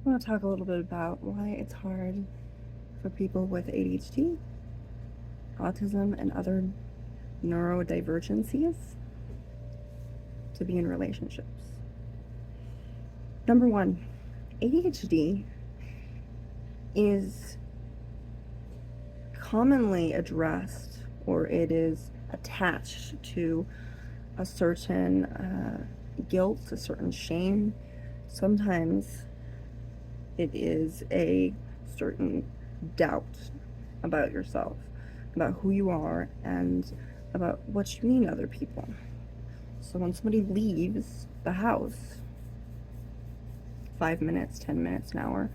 I want to talk a little bit about why it's hard for people with ADHD, autism, and other neurodivergencies to be in relationships. Number one, ADHD is commonly addressed, or it is attached to a certain guilt, a certain shame. Sometimes it is a certain doubt about yourself, about who you are, and about what you mean to other people. So when somebody leaves the house, 5 minutes, 10 minutes, an hour,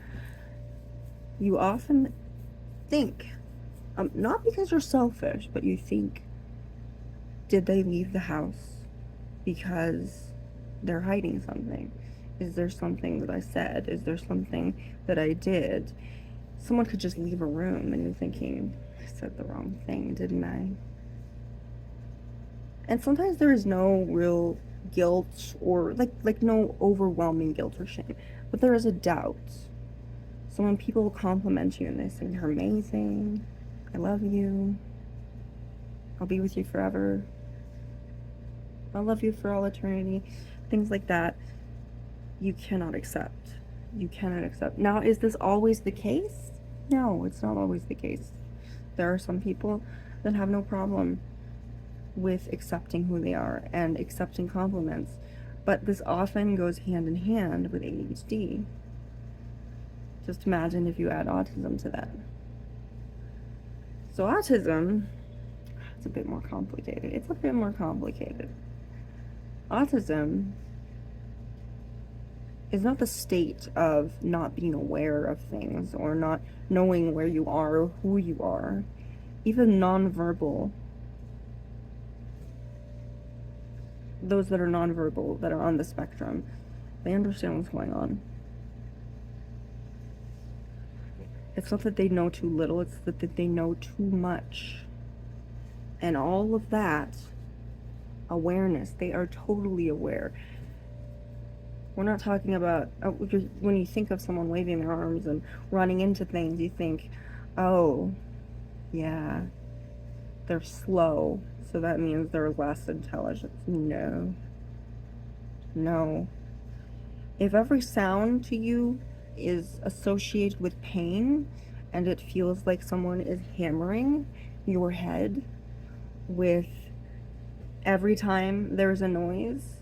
you often think, not because you're selfish, but you think, did they leave the house because they're hiding something? Is there something that I said? Is there something that I did? Someone could just leave a room and you're thinking, I said the wrong thing, didn't I? And sometimes there is no real guilt, or like no overwhelming guilt or shame, but there is a doubt. So when people compliment you and they say, you're amazing, I love you, I'll be with you forever, I'll love you for all eternity, things like that, you cannot accept. You cannot accept. Now, is this always the case? No, it's not always the case. There are some people that have no problem with accepting who they are and accepting compliments, but this often goes hand in hand with ADHD. Just imagine if you add autism to that. So autism, it's a bit more complicated. Autism is not the state of not being aware of things or not knowing where you are or who you are. Even nonverbal, those that are nonverbal, that are on the spectrum, they understand what's going on. It's not that they know too little, it's that they know too much. And all of that awareness, they are totally aware. We're not talking about, when you think of someone waving their arms and running into things, you think, oh, yeah, they're slow, so that means they're less intelligent. No. If every sound to you is associated with pain and it feels like someone is hammering your head with every time there's a noise,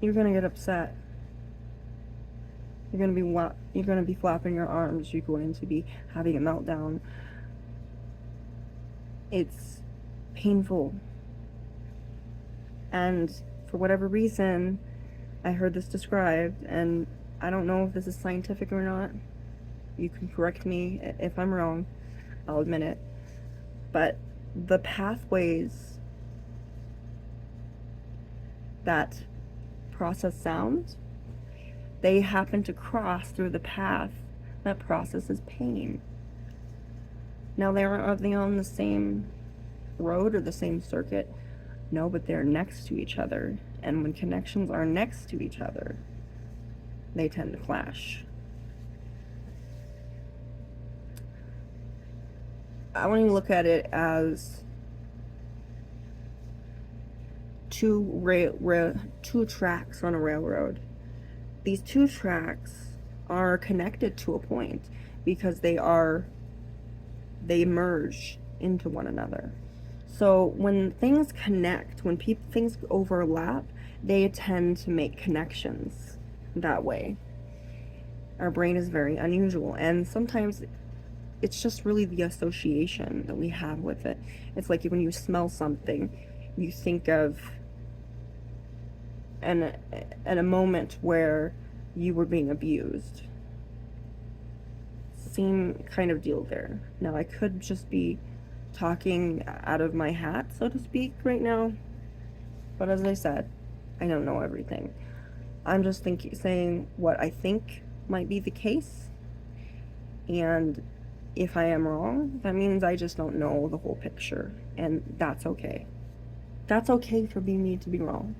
you're gonna get upset. You're gonna be flapping your arms. You're going to be having a meltdown. It's painful. And for whatever reason, I heard this described, and I don't know if this is scientific or not. You can correct me if I'm wrong. I'll admit it. But the pathways that process sound, they happen to cross through the path that processes pain. Now, are they on the same road or the same circuit? No, but they're next to each other. And when connections are next to each other, they tend to clash. I want to look at it as two tracks on a railroad. These two tracks are connected to a point because they merge into one another. So when things connect, when things overlap, they tend to make connections that way. Our brain is very unusual, and sometimes it's just really the association that we have with it. It's like when you smell something, you think of a moment where you were being abused. Same kind of deal there. Now, I could just be talking out of my hat, so to speak, right now, but as I said, I don't know everything. I'm just saying what I think might be the case, and if I am wrong, that means I just don't know the whole picture, and that's okay. That's okay for me to be wrong.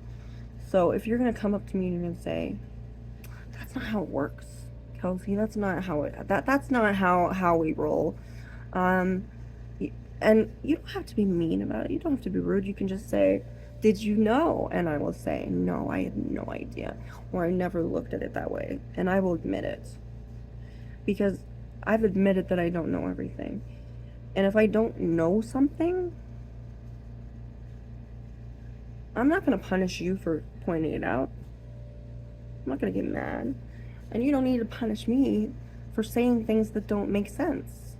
So if you're gonna come up to me and you're gonna say, That's not how it works, Kelsey. That's not how that's not how we roll. Um, and you don't have to be mean about it. You don't have to be rude. You can just say, "Did you know?" And I will say, "No, I had no idea," or "I never looked at it that way," and I will admit it because I've admitted that I don't know everything. And if I don't know something, I'm not going to punish you for pointing it out. I'm not going to get mad. And you don't need to punish me for saying things that don't make sense.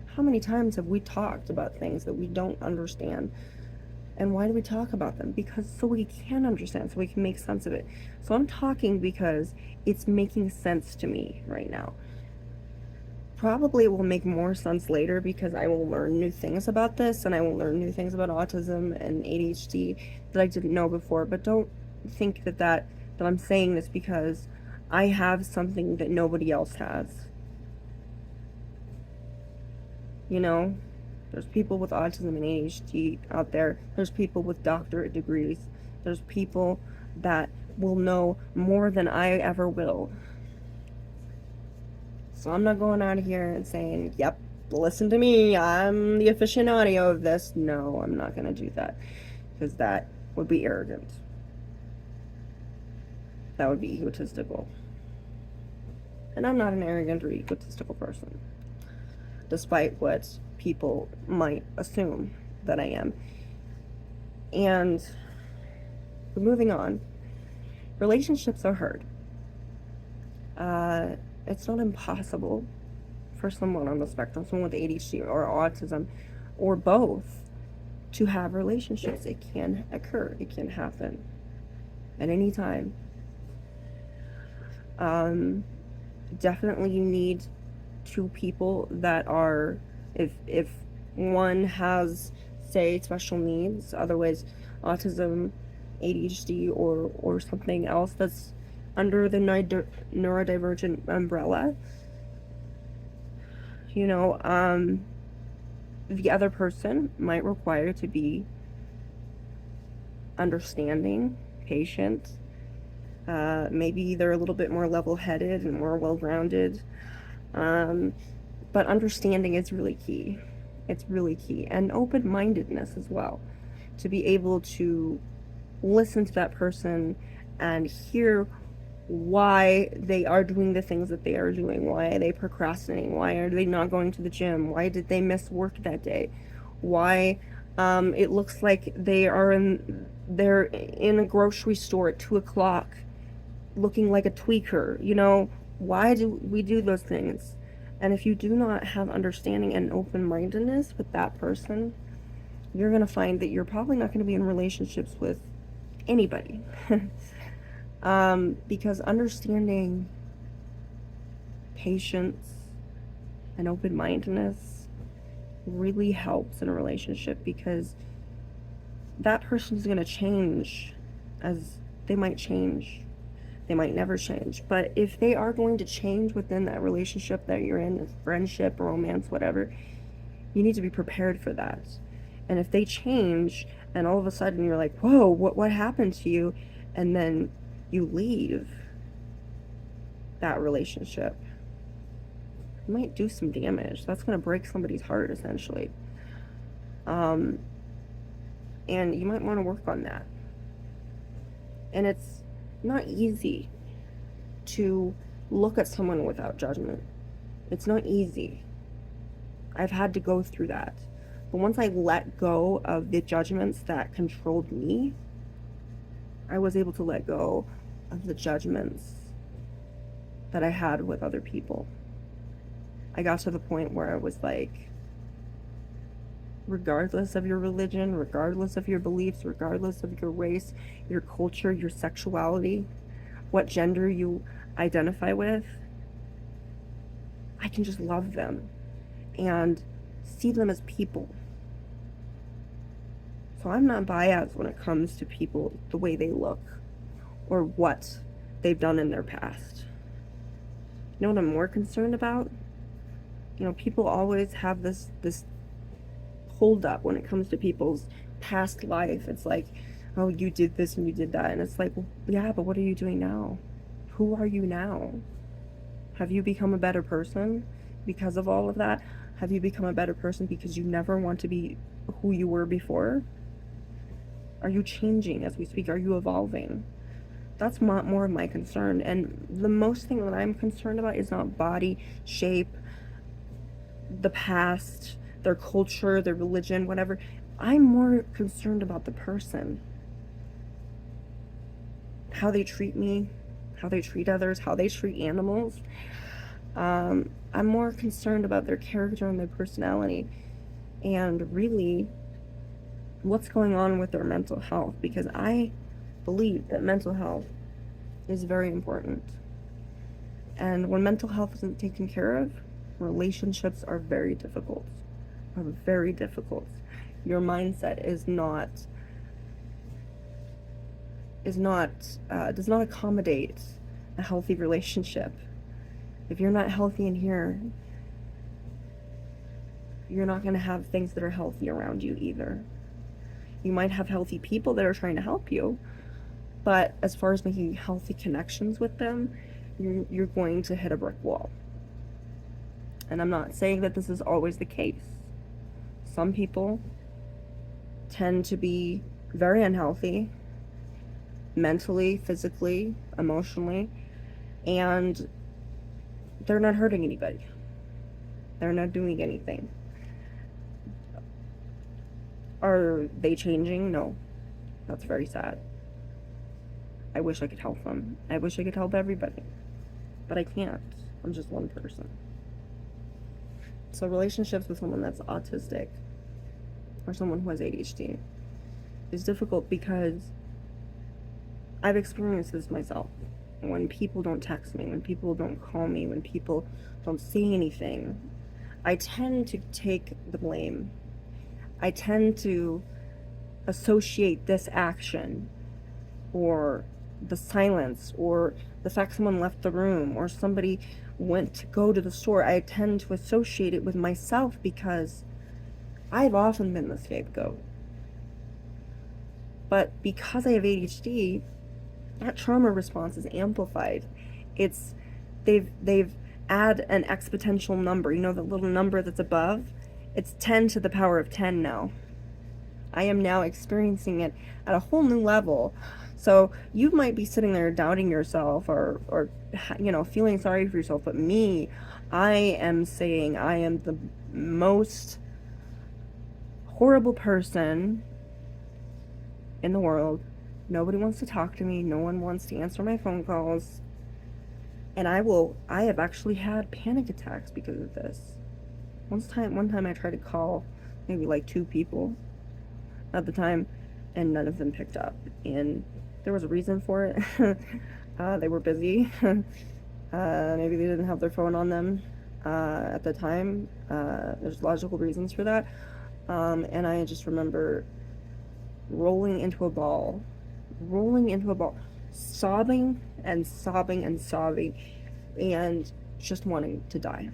How many times have we talked about things that we don't understand? And why do we talk about them? Because so we can understand, so we can make sense of it. So I'm talking because it's making sense to me right now. Probably it will make more sense later because I will learn new things about this, and I will learn new things about autism and ADHD that I didn't know before. But don't think that I'm saying this because I have something that nobody else has. You know, there's people with autism and ADHD out there. There's people with doctorate degrees. There's people that will know more than I ever will. So I'm not going out of here and saying, "Yep, listen to me, I'm the aficionado of this." No, I'm not going to do that because that would be arrogant. That would be egotistical. And I'm not an arrogant or egotistical person, despite what people might assume that I am. And moving on, relationships are hard. It's not impossible for someone on the spectrum, someone with ADHD or autism, or both, to have relationships. It can occur. It can happen at any time. Definitely you need two people that are, if one has, say, special needs, otherwise autism, ADHD, or something else that's under the neurodivergent umbrella, you know, the other person might require to be understanding, patient, maybe they're a little bit more level-headed and more well-rounded, but understanding is really key. It's really key. And open-mindedness as well, to be able to listen to that person and hear why they are doing the things that they are doing. Why are they procrastinating? Why are they not going to the gym? Why did they miss work that day? Why it looks like they're in a grocery store at 2 o'clock looking like a tweaker. You know, why do we do those things? And if you do not have understanding and open-mindedness with that person, you're going to find that you're probably not going to be in relationships with anybody. Because understanding, patience, and open-mindedness really helps in a relationship, because that person is going to change. As they might change, they might never change, but if they are going to change within that relationship that you're in, friendship, romance, whatever, you need to be prepared for that. And if they change and all of a sudden you're like, "Whoa, what happened to you?" and then you leave that relationship, you might do some damage. That's going to break somebody's heart, essentially. And you might want to work on that. And it's not easy to look at someone without judgment. It's not easy. I've had to go through that. But once I let go of the judgments that controlled me, I was able to let go of the judgments that I had with other people. I got to the point where I was like, regardless of your religion, regardless of your beliefs, regardless of your race, your culture, your sexuality, what gender you identify with, I can just love them and see them as people. So I'm not biased when it comes to people, the way they look or what they've done in their past. You know what I'm more concerned about? You know, people always have this hold up when it comes to people's past life. It's like, "Oh, you did this and you did that." And it's like, well, yeah, but what are you doing now? Who are you now? Have you become a better person because of all of that? Have you become a better person because you never want to be who you were before? Are you changing as we speak? Are you evolving? That's more of my concern. And the most thing that I'm concerned about is not body shape, the past, their culture, their religion, whatever. I'm more concerned about the person. How they treat me, how they treat others, how they treat animals. I'm more concerned about their character and their personality, and really what's going on with their mental health, because I believe that mental health is very important. And when mental health isn't taken care of, relationships are very difficult. Are very difficult. Your mindset does not accommodate a healthy relationship. If you're not healthy in here, you're not going to have things that are healthy around you either. You might have healthy people that are trying to help you, but as far as making healthy connections with them, you're going to hit a brick wall. And I'm not saying that this is always the case. Some people tend to be very unhealthy, mentally, physically, emotionally, and they're not hurting anybody. They're not doing anything. Are they changing? No. That's very sad. I wish I could help them. I wish I could help everybody. But I can't. I'm just one person. So relationships with someone that's autistic or someone who has ADHD is difficult because I've experienced this myself. When people don't text me, when people don't call me, when people don't say anything, I tend to take the blame. I tend to associate this action or the silence or the fact someone left the room or somebody went to go to the store. I tend to associate it with myself because I've often been the scapegoat. But because I have ADHD, that trauma response is amplified. They've add an exponential number, the little number that's above. It's 10 to the power of 10 now. I am now experiencing it at a whole new level. So you might be sitting there doubting yourself or feeling sorry for yourself, but me, I am saying I am the most horrible person in the world. Nobody wants to talk to me. No one wants to answer my phone calls. And I have actually had panic attacks because of this. One time I tried to call maybe like 2 people at the time, and none of them picked up. And there was a reason for it. They were busy. Maybe they didn't have their phone on them at the time. There's logical reasons for that. And I just remember rolling into a ball, sobbing and sobbing and sobbing, and just wanting to die.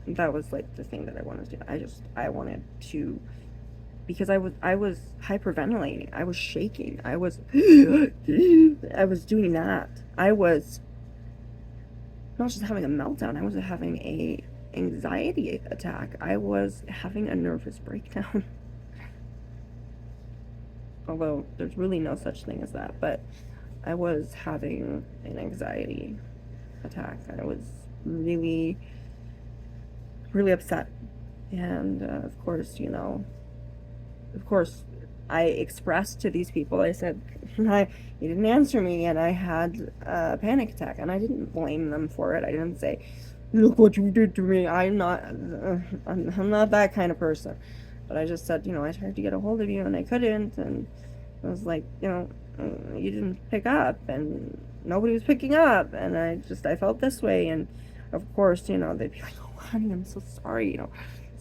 That was like the thing that I wanted to do. I wanted to, because I was hyperventilating. I was shaking. I was doing that. I was not just having a meltdown. I was having a anxiety attack. I was having a nervous breakdown. Although there's really no such thing as that, but I was having an anxiety attack. I was really, really upset. And of course, I expressed to these people, I said, you didn't answer me, and I had a panic attack, and I didn't blame them for it. I didn't say, look what you did to me. I'm not that kind of person. But I just said, I tried to get a hold of you and I couldn't, and I was like, you didn't pick up, and nobody was picking up, and I felt this way, and of course, they'd be like, oh, honey, I'm so sorry,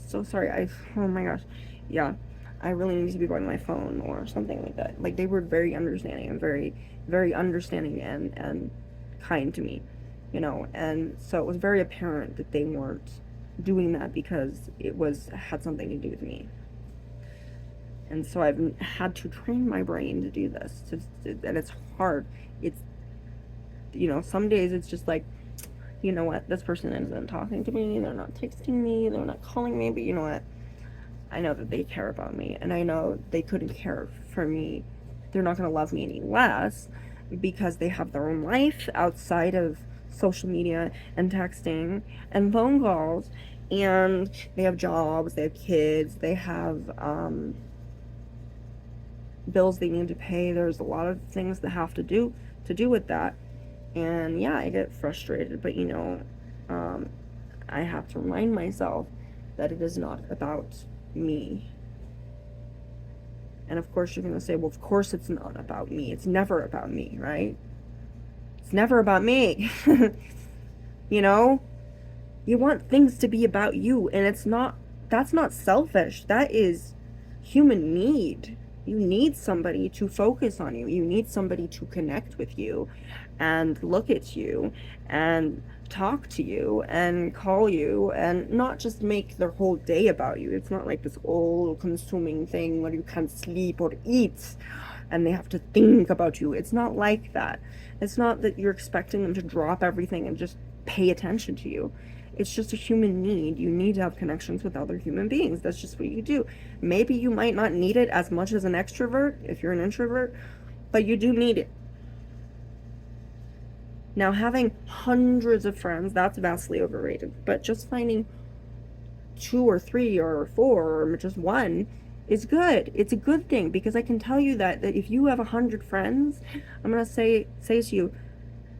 so sorry, oh my gosh, yeah, I really need to be going to my phone, or something like that. Like, they were very understanding, and very, very understanding, and kind to me, and so it was very apparent that they weren't doing that because it had something to do with me. And so I've had to train my brain to do this, and it's hard. some days it's just like, you know what, this person isn't talking to me, they're not texting me, they're not calling me, but you know what, I know that they care about me, and I know they couldn't care for me. They're not going to love me any less because they have their own life outside of social media and texting and phone calls, and they have jobs, they have kids, they have bills they need to pay. There's a lot of things that have to do with that. And yeah, I get frustrated, but I have to remind myself that it is not about me. And of course, you're going to say, well, of course it's not about me. It's never about me, right? It's never about me. You know, you want things to be about you, and that's not selfish. That is human need. You need somebody to focus on you. You need somebody to connect with you and look at you and talk to you and call you and not just make their whole day about you. It's not like this all-consuming thing where you can't sleep or eat and they have to think about you. It's not like that. It's not that you're expecting them to drop everything and just pay attention to you. It's just a human need. You need to have connections with other human beings. That's just what you do. Maybe you might not need it as much as an extrovert if you're an introvert, but you do need it. Now, having hundreds of friends, that's vastly overrated. But just finding 2 or 3 or 4 or just one is good. It's a good thing, because I can tell you that if you have 100 friends, I'm going to say to you,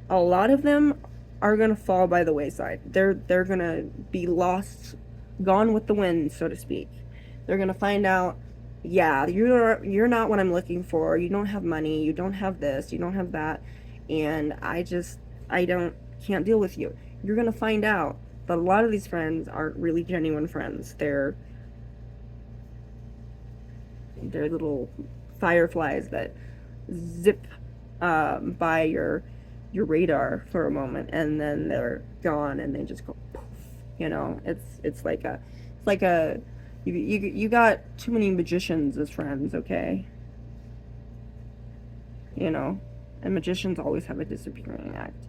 a lot of them are going to fall by the wayside. They're going to be lost, gone with the wind, so to speak. They're going to find out, yeah, you're not what I'm looking for. You don't have money. You don't have this. You don't have that. And can't deal with you. You're going to find out that a lot of these friends aren't really genuine friends. They're little fireflies that zip by your radar for a moment, and then they're gone, and they just go poof. It's like a you got too many magicians as friends, okay? And magicians always have a disappearing act,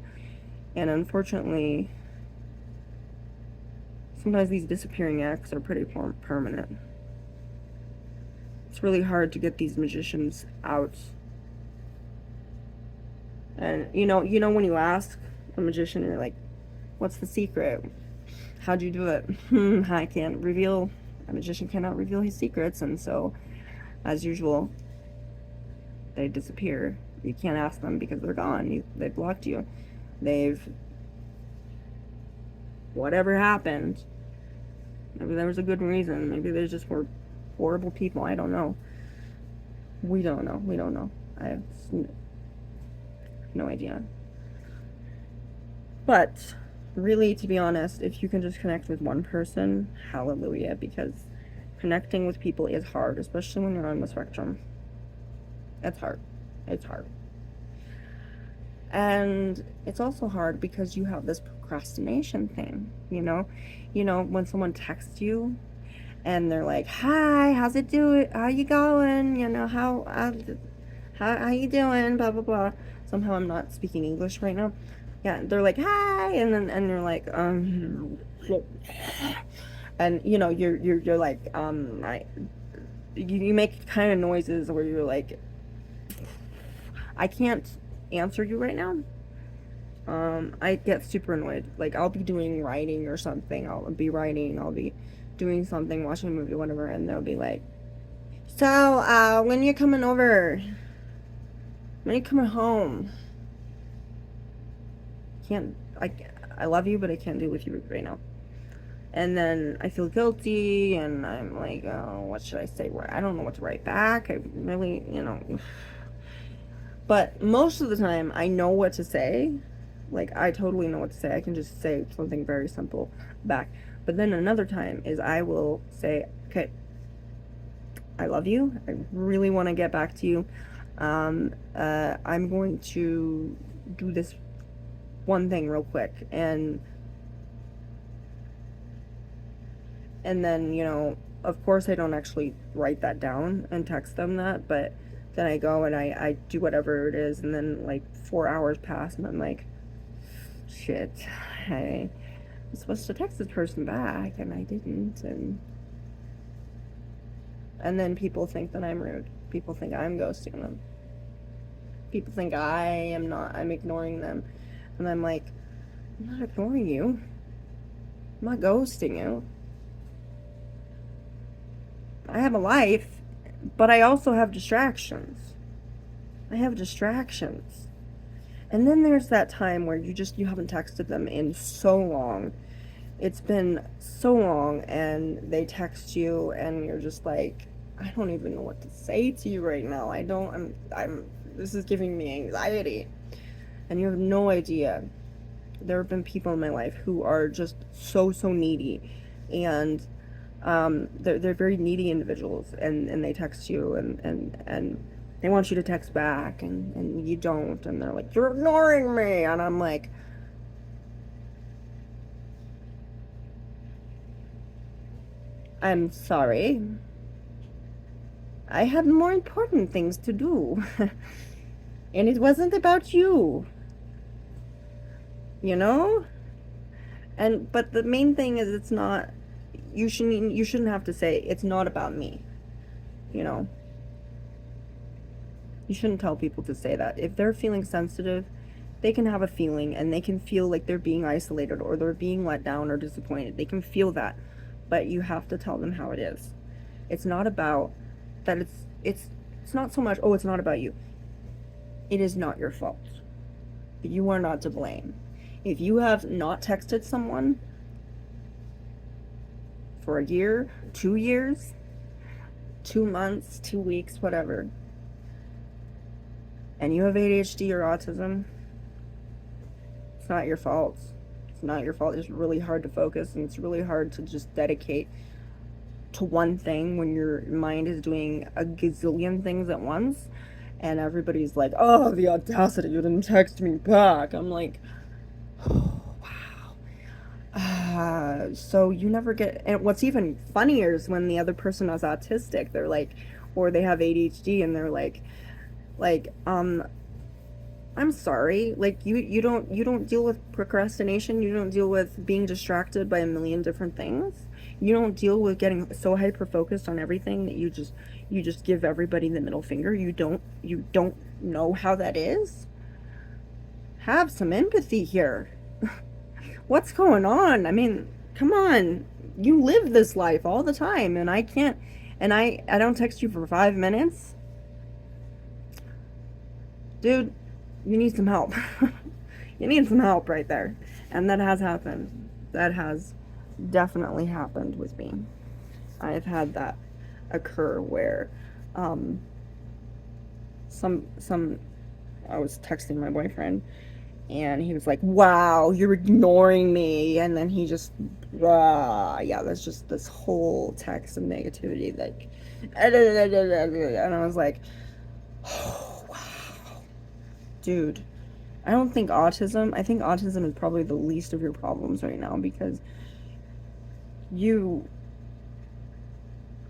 and unfortunately sometimes these disappearing acts are pretty permanent. It's really hard to get these magicians out. And when you ask a magician, you're like, what's the secret? How'd you do it? I can't reveal. A magician cannot reveal his secrets, and so, as usual, they disappear. You can't ask them because they're gone. They've blocked you. Whatever happened. Maybe there was a good reason. Maybe they just were horrible people. I don't know. We don't know. I have no idea. But really, to be honest, if you can just connect with one person, hallelujah, because connecting with people is hard, especially when you're on the spectrum. It's hard. And it's also hard because you have this procrastination thing, when someone texts you and they're like, hi, how's it doing? How you going? How you doing? Blah, blah, blah. Somehow I'm not speaking English right now. Yeah, they're like, hi, and you're like, and you're like, you make kind of noises where you're like, I can't answer you right now. I get super annoyed. Like, I'll be doing writing or something. I'll be writing. I'll be doing something, watching a movie, whatever, and they'll be like, so, when you coming over? When are you coming home? I love you, but I can't deal with you right now. And then I feel guilty, and I'm like, oh, what should I say? I don't know what to write back. I really, But most of the time, I know what to say. Like, I totally know what to say. I can just say something very simple back. But then another time is I will say, okay, I love you. I really want to get back to you. I'm going to do this one thing real quick. And then, of course I don't actually write that down and text them that, but then I go and I do whatever it is, and then like 4 hours pass, and I'm like, shit, I was supposed to text this person back and I didn't, and then people think that I'm rude. People think I'm ghosting them. People think I'm ignoring them. And I'm like, I'm not ignoring you. I'm not ghosting you. I have a life, but I also have distractions. I have distractions. And then there's that time where you haven't texted them in so long. It's been so long and they text you and you're just like, I don't even know what to say to you right now. This is giving me anxiety. And you have no idea. There have been people in my life who are just so needy, and they're very needy individuals, and they text you and they want you to text back, and you don't, and they're like, you're ignoring me, and I'm like, I'm sorry. I had more important things to do. And it wasn't about you. You know? But the main thing is, it's not, you shouldn't have to say it's not about me. You know? You shouldn't tell people to say that. If they're feeling sensitive, they can have a feeling and they can feel like they're being isolated or they're being let down or disappointed. They can feel that. But you have to tell them how it is. It's not about that. It's not so much, oh, it's not about you. It is not your fault. You are not to blame. If you have not texted someone for a year, 2 years, 2 months, 2 weeks, whatever, and you have ADHD or autism, it's not your fault. It's not your fault. It's really hard to focus, and it's really hard to just dedicate to one thing when your mind is doing a gazillion things at once. And everybody's like, oh, the audacity, you didn't text me back. I'm like, oh, wow. So you never get, and what's even funnier is when the other person is autistic, they're like, or they have ADHD, and they're like, I'm sorry, like, you don't deal with procrastination, you don't deal with being distracted by a million different things, you don't deal with getting so hyper focused on everything that you just give everybody the middle finger. You don't know how that is. Have some empathy here. What's going on? I mean, come on, you live this life all the time, and I can't, and I don't text you for 5 minutes. Dude, you need some help. You need some help right there. And that has happened. That has definitely happened with me. I've had that occur where some I was texting my boyfriend and he was like, wow, you're ignoring me, and then he just yeah, that's just this whole text of negativity, like, and I was like, oh, wow, dude. I think autism is probably the least of your problems right now, because you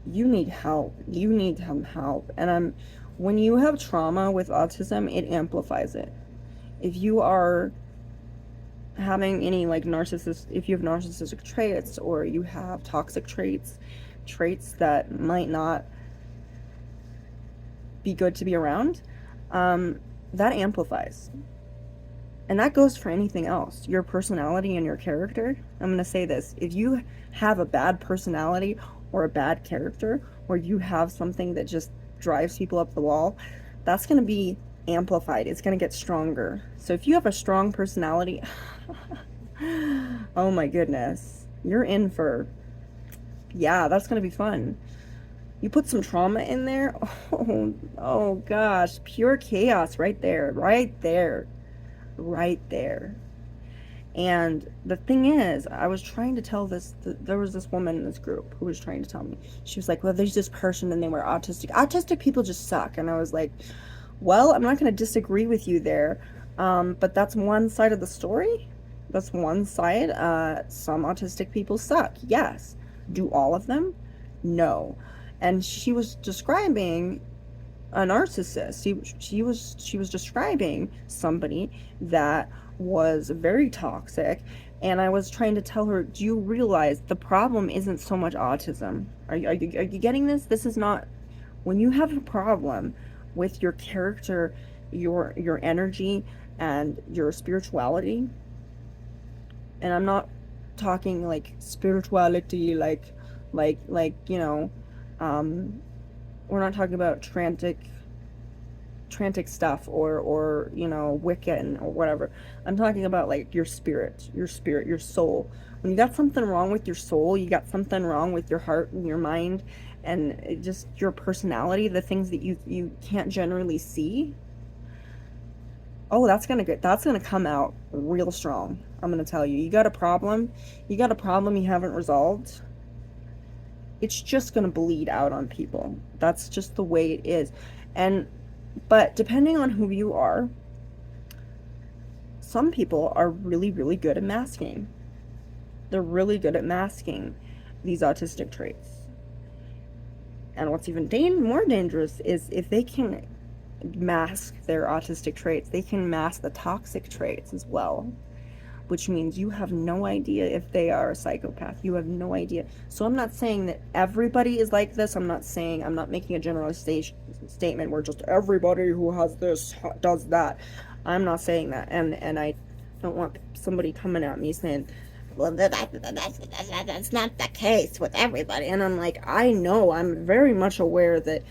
need help. You need some help. And when you have trauma with autism, it amplifies it. If you are having any if you have narcissistic traits, or you have toxic traits that might not be good to be around, that amplifies. And that goes for anything else. Your personality and your character. I'm going to say this. If you have a bad personality or a bad character, or you have something that just drives people up the wall, that's going to be amplified. It's going to get stronger. So if you have a strong personality, oh my goodness, you're in for, yeah, that's going to be fun. You put some trauma in there, oh gosh, pure chaos right there. And the thing is, I was trying to tell there was this woman in this group who was trying to tell me. She was like, well, there's this person and they were autistic. Autistic people just suck. And I was like, well, I'm not going to disagree with you there. But that's one side of the story. That's one side. Some autistic people suck. Yes. Do all of them? No. And she was describing a narcissist. She was describing somebody that was very toxic, and I was trying to tell her, do you realize the problem isn't so much autism? Are you getting this? This is not, when you have a problem with your character, your energy, and your spirituality, and I'm not talking like spirituality like um we're not talking about trantic stuff or Wiccan or whatever. I'm talking about like your spirit, your soul. When you got something wrong with your soul, you got something wrong with your heart and your mind, and just your personality, the things that you can't generally see. Oh, that's gonna come out real strong. I'm gonna tell you. You got a problem you haven't resolved. It's just gonna bleed out on people. That's just the way it is. And but depending on who you are, some people are really, really good at masking. They're really good at masking these autistic traits. And what's even more dangerous is if they can mask their autistic traits, they can mask the toxic traits as well, which means you have no idea if they are a psychopath. You have no idea. So I'm not saying that everybody is like this. I'm not making a generalization statement where just everybody who has this does that. I'm not saying that. And I don't want somebody coming at me saying, well, that's not the case with everybody. And I'm like, I know, I'm very much aware that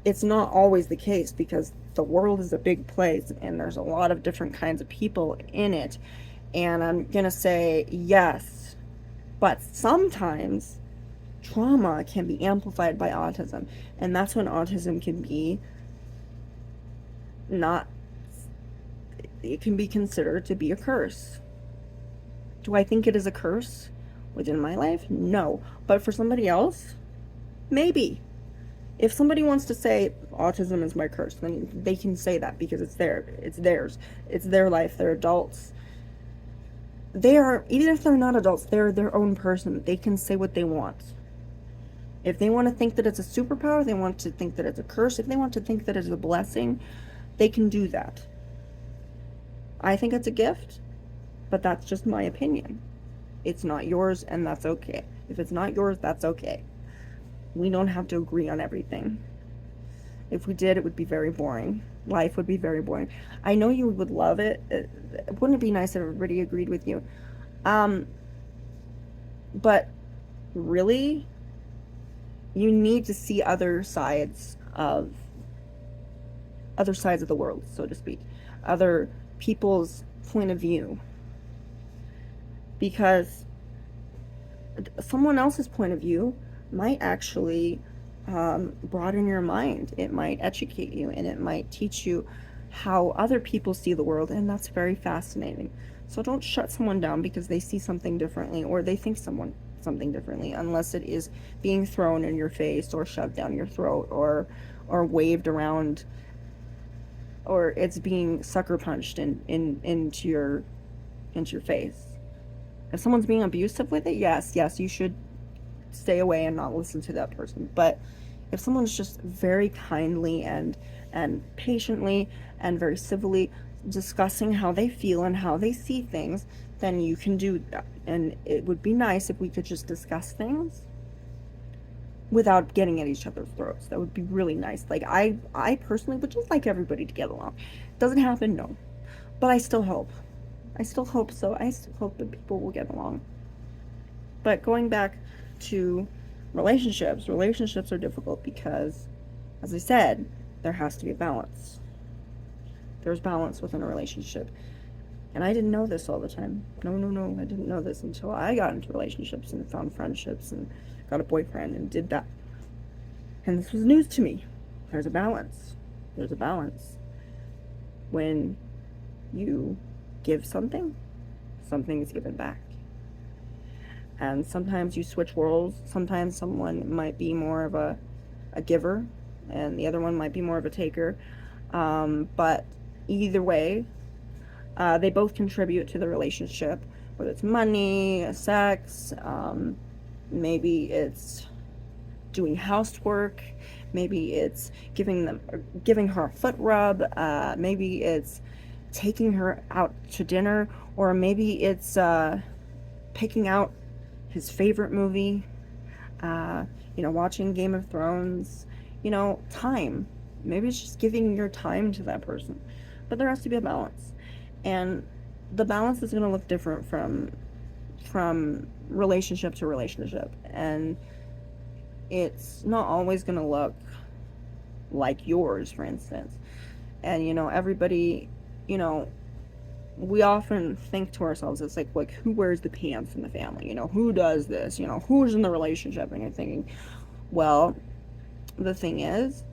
it's not always the case, because the world is a big place and there's a lot of different kinds of people in it. And I'm gonna say yes, but sometimes trauma can be amplified by autism, and that's when autism can be not, it can be considered to be a curse. Do I think it is a curse within my life? No. But for somebody else, maybe. If somebody wants to say autism is my curse, then they can say that, because it's theirs, it's their life, they're adults. They are, even if they're not adults, they're their own person. They can say what they want. If they want to think that it's a superpower, they want to think that it's a curse, if they want to think that it's a blessing, they can do that. I think it's a gift, but that's just my opinion. It's not yours, and that's okay. If it's not yours, that's okay. We don't have to agree on everything. If we did, it would be very boring. Life would be very boring. I know you would love it. Wouldn't it be nice if everybody agreed with you? But really, you need to see other sides of the world, so to speak, other people's point of view, because someone else's point of view might actually broaden your mind. It might educate you, and it might teach you how other people see the world, and that's very fascinating. So don't shut someone down because they see something differently, or they think something differently, unless it is being thrown in your face or shoved down your throat or waved around, or it's being sucker punched into your face. If someone's being abusive with it, yes, you should stay away and not listen to that person. But if someone's just very kindly and patiently and very civilly discussing how they feel and how they see things, then you can do that. And it would be nice if we could just discuss things without getting at each other's throats. That would be really nice. Like, I personally would just like everybody to get along. Doesn't happen, no. But I still hope. I still hope so. I still hope that people will get along. But going back to relationships are difficult because, as I said, there has to be a balance. There's balance within a relationship. And I didn't know this all the time. No, I didn't know this until I got into relationships and found friendships and got a boyfriend and did that. And this was news to me. There's a balance. There's a balance. When you give something, something is given back. And sometimes you switch roles. Sometimes someone might be more of a giver and the other one might be more of a taker. But either way, they both contribute to the relationship, whether it's money, sex, maybe it's doing housework, maybe it's giving her a foot rub, maybe it's taking her out to dinner, or maybe it's picking out his favorite movie, uh, watching Game of Thrones, time. Maybe it's just giving your time to that person. But there has to be a balance. And the balance is going to look different from relationship to relationship. And it's not always going to look like yours, for instance. And everybody, you know, we often think to ourselves, it's like who wears the pants in the family? Who does this? Who's in the relationship? And you're thinking, well, the thing is,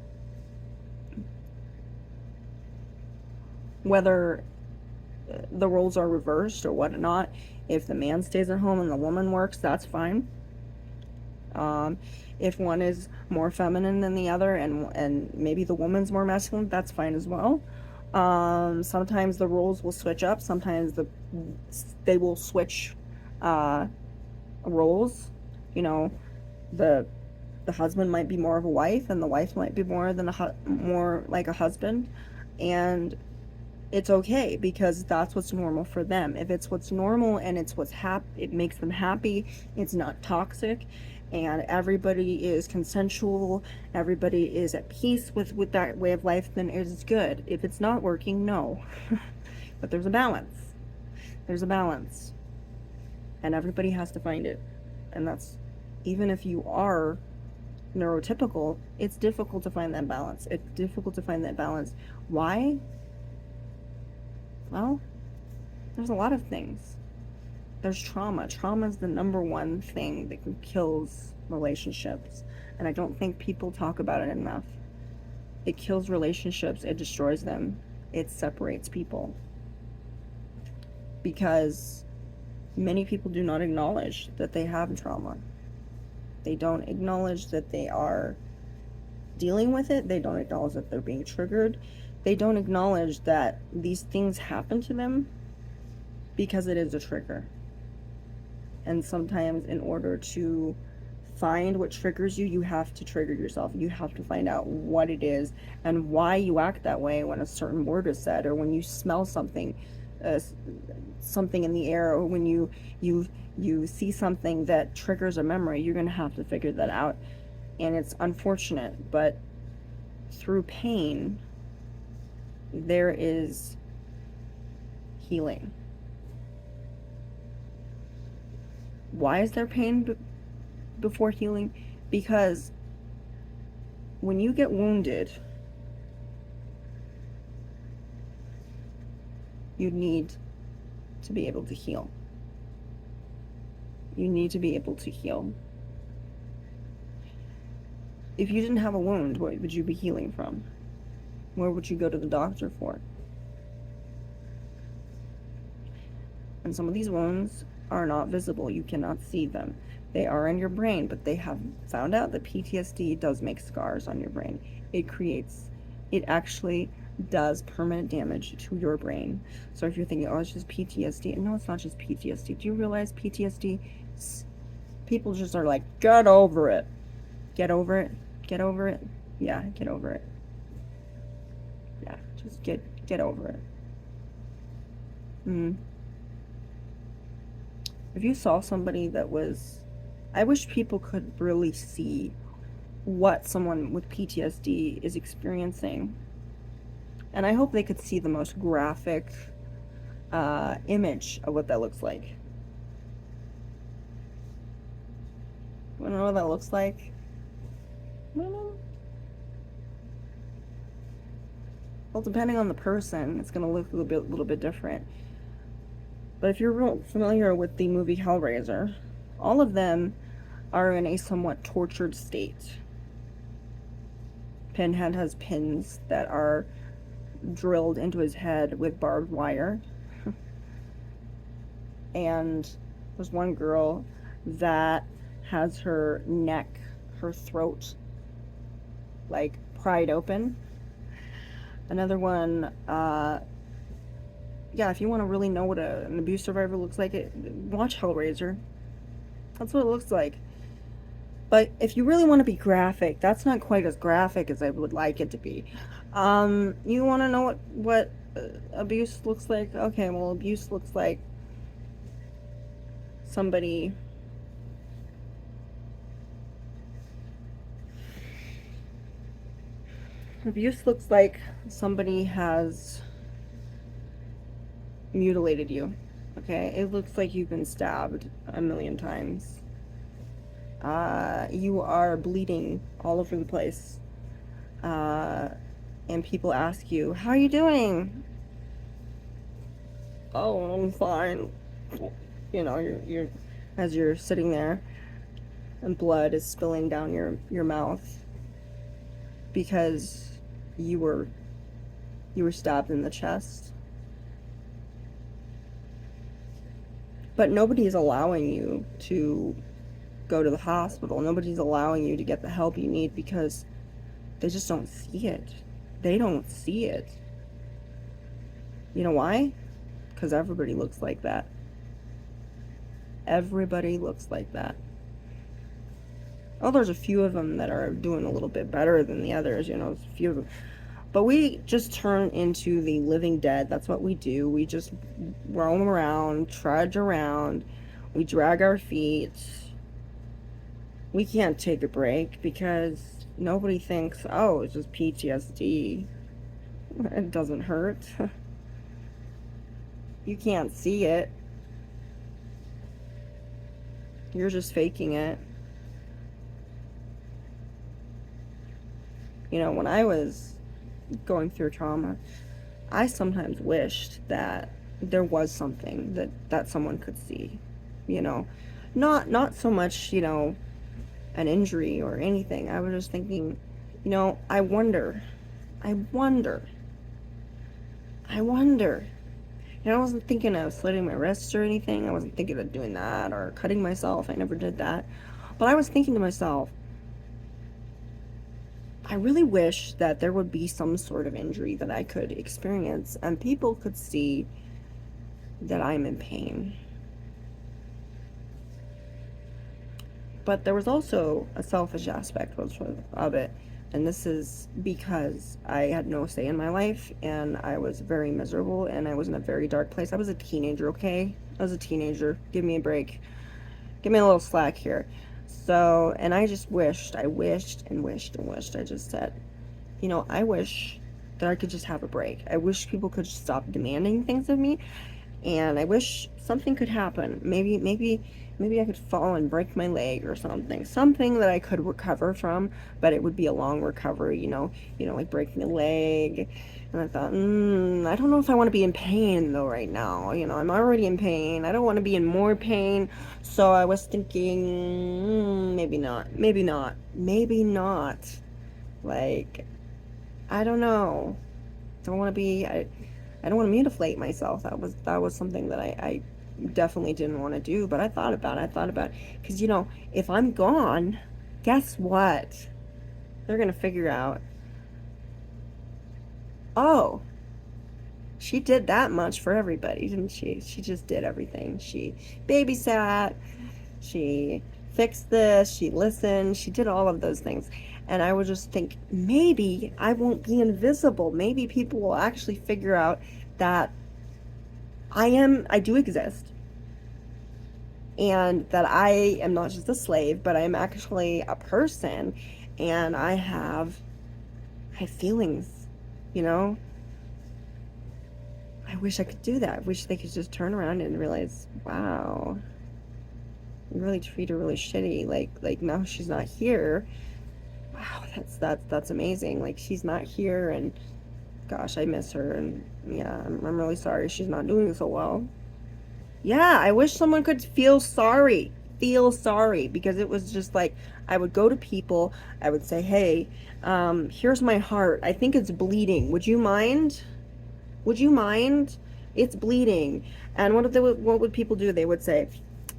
whether the roles are reversed or whatnot, if the man stays at home and the woman works, that's fine. If one is more feminine than the other, and maybe the woman's more masculine, that's fine as well. Sometimes the roles will switch up. Sometimes they will switch roles. You know, the the husband might be more of a wife, and the wife might be more like a husband, and it's okay because that's what's normal for them. If it's what's normal and it makes them happy, it's not toxic, and everybody is consensual, everybody is at peace with that way of life, then it's good. If it's not working, no. But there's a balance. There's a balance. And everybody has to find it. And that's, even if you are neurotypical, it's difficult to find that balance. It's difficult to find that balance. Why? Well, there's a lot of things. There's trauma. Trauma is the number one thing that kills relationships. And I don't think people talk about it enough. It kills relationships. It destroys them. It separates people. Because many people do not acknowledge that they have trauma. They don't acknowledge that they are dealing with it. They don't acknowledge that they're being triggered. They don't acknowledge that these things happen to them because it is a trigger. And sometimes in order to find what triggers you, you have to trigger yourself. You have to find out what it is and why you act that way when a certain word is said, or when you smell something in the air, or when you see something that triggers a memory. You're going to have to figure that out. And it's unfortunate, but through pain, there is healing. Why is there pain before healing? Because when you get wounded, you need to be able to heal. You need to be able to heal. If you didn't have a wound, what would you be healing from? Where would you go to the doctor for? And some of these wounds are not visible. You cannot see them. They are in your brain, but they have found out that PTSD does make scars on your brain. It actually does permanent damage to your brain. So if you're thinking, oh, it's just PTSD. No, it's not just PTSD. Do you realize PTSD? People just are like, get over it. Get over it. Get over it. Yeah, get over it. Yeah, just get over it. If you saw somebody that was, I wish people could really see what someone with PTSD is experiencing. And I hope they could see the most graphic image of what that looks like. You wanna know what that looks like? I don't know. Well, depending on the person, it's gonna look a little bit different. But if you're real familiar with the movie Hellraiser, all of them are in a somewhat tortured state. Pinhead has pins that are drilled into his head with barbed wire. And there's one girl that has her neck, her throat, like pried open. Another one, yeah, if you want to really know what an abuse survivor looks like, watch Hellraiser. That's what it looks like. But if you really want to be graphic, that's not quite as graphic as I would like it to be. You want to know what abuse looks like? Okay, well, abuse looks like somebody abuse looks like somebody has mutilated you. Okay, it looks like you've been stabbed a million times. You are bleeding all over the place. Uh, and people ask you, "How are you doing?" "Oh, I'm fine." You know, you're as you're sitting there, and blood is spilling down your mouth because you were you were stabbed in the chest. But nobody's allowing you to go to the hospital. Nobody's allowing you to get the help you need because they just don't see it. They don't see it. You know why? Because everybody looks like that. Everybody looks like that. Oh, there's a few of them that are doing a little bit better than the others, you know, a few of them. But we just turn into the living dead. That's what we do. We just roam around, trudge around, we drag our feet. We can't take a break because nobody thinks, oh, it's just PTSD. It doesn't hurt. You can't see it. You're just faking it. You know, when I was going through trauma, I sometimes wished that there was something that someone could see. You know, not so much, you know, an injury or anything. I was just thinking, you know, I wonder, I wonder. And I wasn't thinking of slitting my wrists or anything. I wasn't thinking of doing that or cutting myself. I never did that. But I was thinking to myself, I really wish that there would be some sort of injury that I could experience and people could see that I'm in pain. But there was also a selfish aspect of it. And this is because I had no say in my life and I was very miserable and I was in a very dark place. I was a teenager, okay? I was a teenager. Give me a break. Give me a little slack here. So, and I just wished, I wished and wished and wished. I just said, you know, I wish that I could just have a break. I wish people could stop demanding things of me, and I wish something could happen. Maybe I could fall and break my leg or something that I could recover from, but it would be a long recovery, like breaking a leg. And I thought, I don't know if I want to be in pain though right now. You know, I'm already in pain. I don't want to be in more pain. So I was thinking, maybe not, maybe not. Like, I don't know. Don't want to be. I don't want to mutilate myself. That was something that I definitely didn't want to do. But I thought about it. Because, if I'm gone, guess what? They're going to figure out, oh, she did that much for everybody, didn't she? She just did everything. She babysat, she fixed this, she listened, she did all of those things. And I would just think, maybe I won't be invisible. Maybe people will actually figure out that I do exist. And that I am not just a slave, but I'm actually a person. And I have feelings, you know? I wish I could do that. I wish they could just turn around and realize, wow, you really treat her really shitty. Like now she's not here. Wow, that's amazing. Like, she's not here, and gosh, I miss her, and yeah, I'm really sorry she's not doing so well. Yeah, I wish someone could feel sorry, because it was just like, I would go to people, I would say, hey, here's my heart, I think it's bleeding, would you mind? Would you mind? It's bleeding. And what would people do? They would say,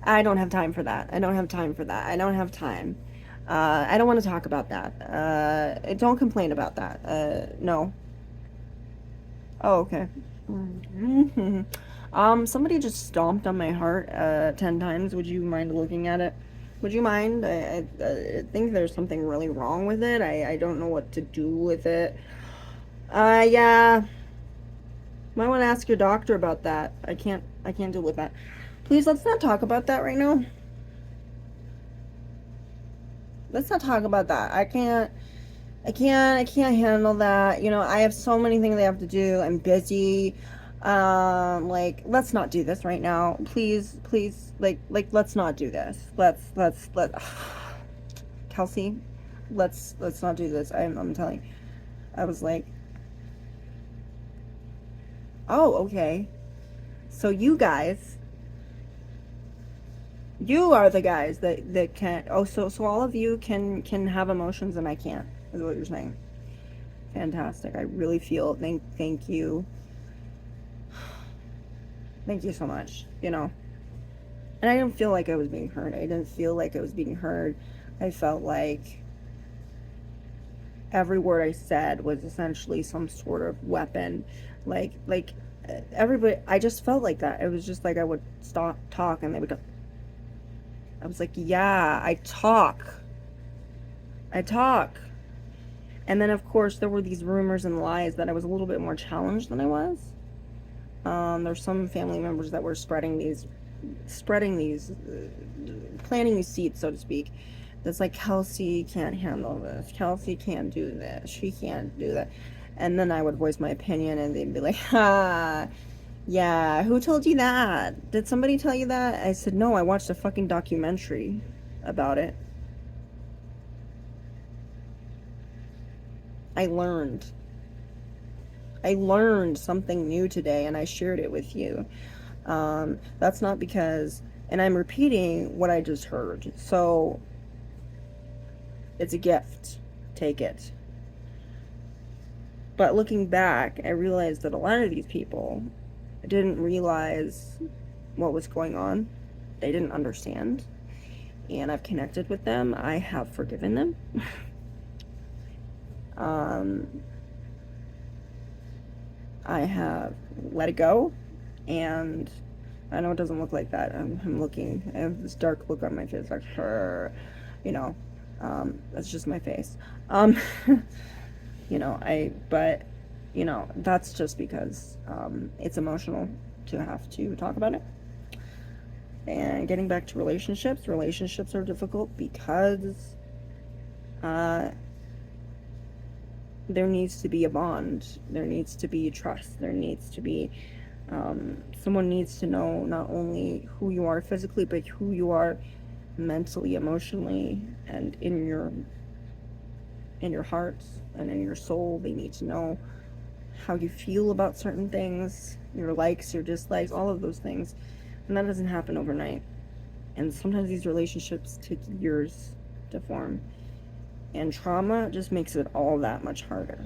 I don't have time for that. I don't have time for that. I don't have time. I don't want to talk about that. Don't complain about that. No. Oh, okay. Somebody just stomped on my heart 10 times. Would you mind looking at it? Would you mind? I think there's something really wrong with it. I don't know what to do with it. Yeah. Might want to ask your doctor about that. I can't deal with that. Please, let's not talk about that right now. Let's not talk about that. I can't handle that. You know, I have so many things I have to do. I'm busy. Like, let's not do this right now. Please, let's not do this. Let Kelsey, let's not do this. I'm telling you. I was like, oh, okay. So you are the guys that can't. Oh, so all of you can have emotions and I can't. Is what you're saying. Fantastic. I really feel. Thank you. Thank you so much. You know. And I didn't feel like I was being heard. I didn't feel like I was being heard. I felt like every word I said was essentially some sort of weapon. Like everybody. I just felt like that. It was just like I would stop talk and they would go. I was like, yeah, I talk. And then, of course, there were these rumors and lies that I was a little bit more challenged than I was. There's some family members that were spreading these, planting these seeds, so to speak. That's like, Kelsey can't handle this. Kelsey can't do this. She can't do that. And then I would voice my opinion, and they'd be like, ha, yeah, who told you that? Did somebody tell you that? I said, no, I watched a fucking documentary about it. I learned something new today and I shared it with you. That's not because, and I'm repeating what I just heard. So it's a gift. Take it. But looking back, I realized that a lot of these people didn't realize what was going on. They didn't understand. And I've connected with them. I have forgiven them. I have let it go, and I know it doesn't look like that. I'm looking, I have this dark look on my face, like, sure, you know, that's just my face. You know, but, you know, that's just because, it's emotional to have to talk about it. And getting back to relationships are difficult because, there needs to be a bond. There needs to be trust. There needs to be, someone needs to know not only who you are physically, but who you are mentally, emotionally, and in your heart and in your soul. They need to know how you feel about certain things, your likes, your dislikes, all of those things. And that doesn't happen overnight. And sometimes these relationships take years to form. And trauma just makes it all that much harder.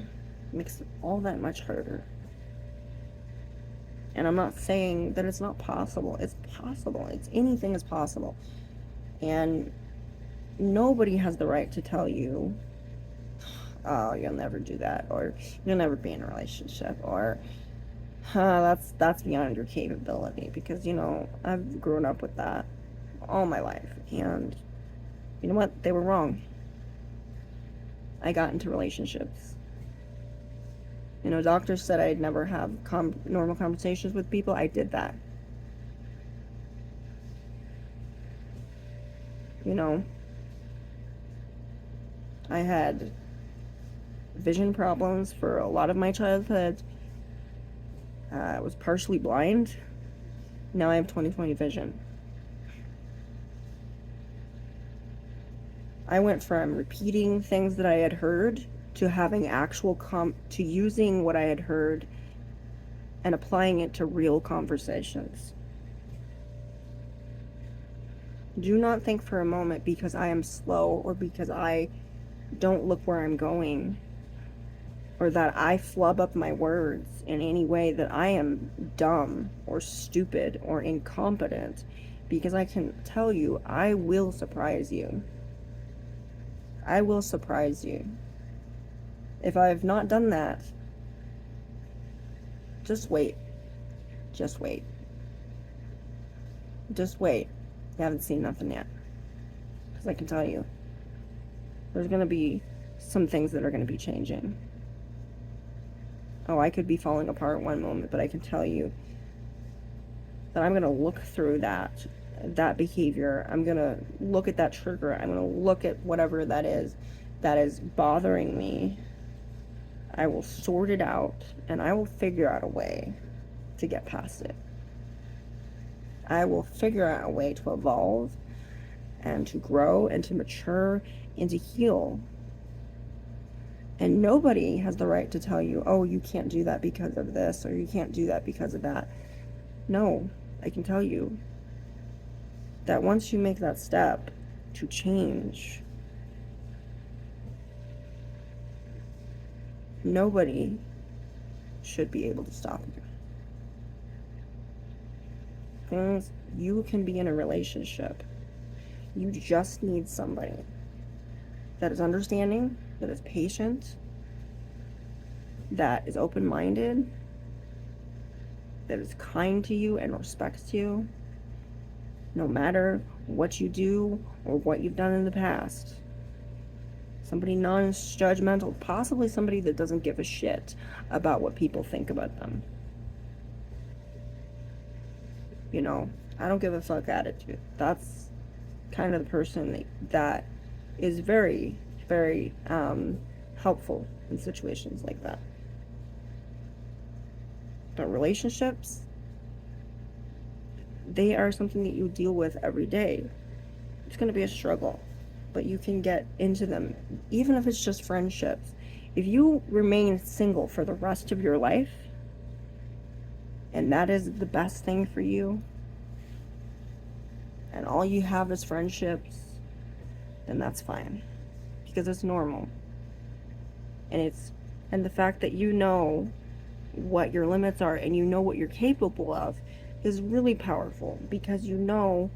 And I'm not saying that it's not possible. It's possible. Anything is possible. And nobody has the right to tell you, oh, you'll never do that, or you'll never be in a relationship, or that's beyond your capability. Because, you know, I've grown up with that all my life. And you know what? They were wrong. I got into relationships. You know, doctors said I'd never have normal conversations with people. I did that. You know, I had vision problems for a lot of my childhood. I was partially blind. Now I have 20/20 vision. I went from repeating things that I had heard to having to using what I had heard and applying it to real conversations. Do not think for a moment because I am slow or because I don't look where I'm going or that I flub up my words in any way that I am dumb or stupid or incompetent, because I can tell you, I will surprise you. I will surprise you. If I have not done that, just wait. Just wait. Just wait. You haven't seen nothing yet. Because I can tell you, there's going to be some things that are going to be changing. Oh, I could be falling apart one moment, but I can tell you that I'm going to look through that behavior. I'm going to look at that trigger. I'm going to look at whatever that is bothering me. I will sort it out, and I will figure out a way to get past it. I will figure out a way to evolve and to grow and to mature and to heal. And nobody has the right to tell you, oh, you can't do that because of this, or you can't do that because of that. No, I can tell you that once you make that step to change, nobody should be able to stop you. Things, you can be in a relationship. You just need somebody that is understanding, that is patient, that is open-minded, that is kind to you and respects you, no matter what you do or what you've done in the past. Somebody non-judgmental, possibly somebody that doesn't give a shit about what people think about them. You know, I don't give a fuck attitude. That's kind of the person that is very, very helpful in situations like that. But relationships, they are something that you deal with every day. It's going to be a struggle, but you can get into them, even if it's just friendships. If you remain single for the rest of your life, and that is the best thing for you, and all you have is friendships, then that's fine, because it's normal. And the fact that you know what your limits are and you know what you're capable of is really powerful, because you know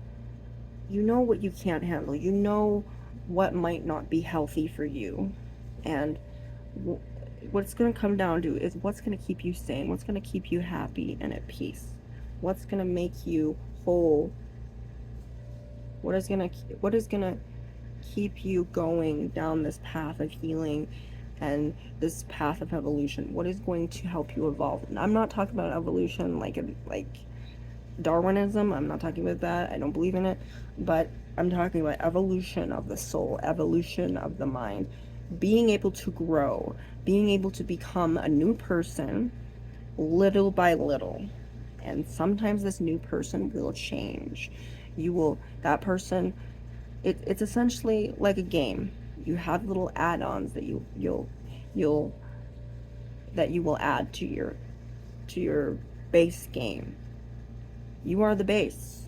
what you can't handle. You know what might not be healthy for you. And what it's going to come down to is what's going to keep you sane, what's going to keep you happy and at peace, what's going to make you whole, what is going to keep you going down this path of healing and this path of evolution. What is going to help you evolve? And I'm not talking about evolution like Darwinism. I'm not talking about that. I don't believe in it. But I'm talking about evolution of the soul, evolution of the mind, being able to grow, being able to become a new person little by little. And sometimes this new person will change. That person, it's essentially like a game. You have little add-ons that you will add to your base game. You are the base.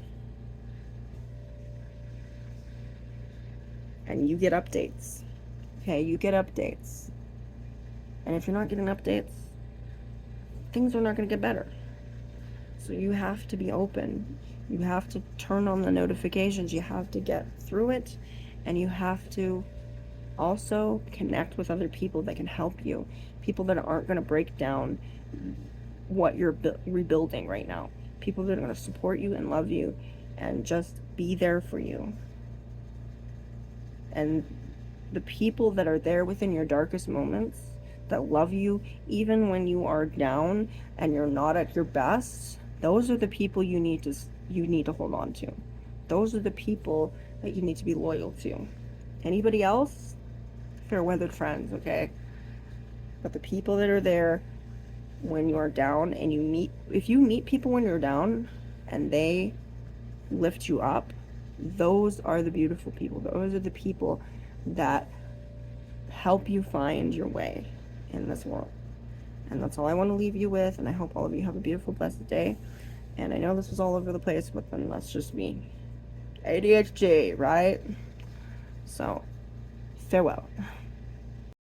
And you get updates. Okay, you get updates. And if you're not getting updates, things are not going to get better. So you have to be open. You have to turn on the notifications. You have to get through it. And you have to also connect with other people that can help you. People that aren't going to break down what you're rebuilding right now. People that are going to support you and love you and just be there for you. And the people that are there within your darkest moments, that love you even when you are down and you're not at your best, those are the people you need to hold on to. Those are the people that you need to be loyal to. Anybody else, fair weathered friends, okay? But the people that are there when you are down, and if you meet people when you're down and they lift you up, those are the beautiful people. Those are the people that help you find your way in this world. And that's all I want to leave you with, and I hope all of you have a beautiful, blessed day. And I know this was all over the place, but then that's just me. ADHD, right? So, farewell.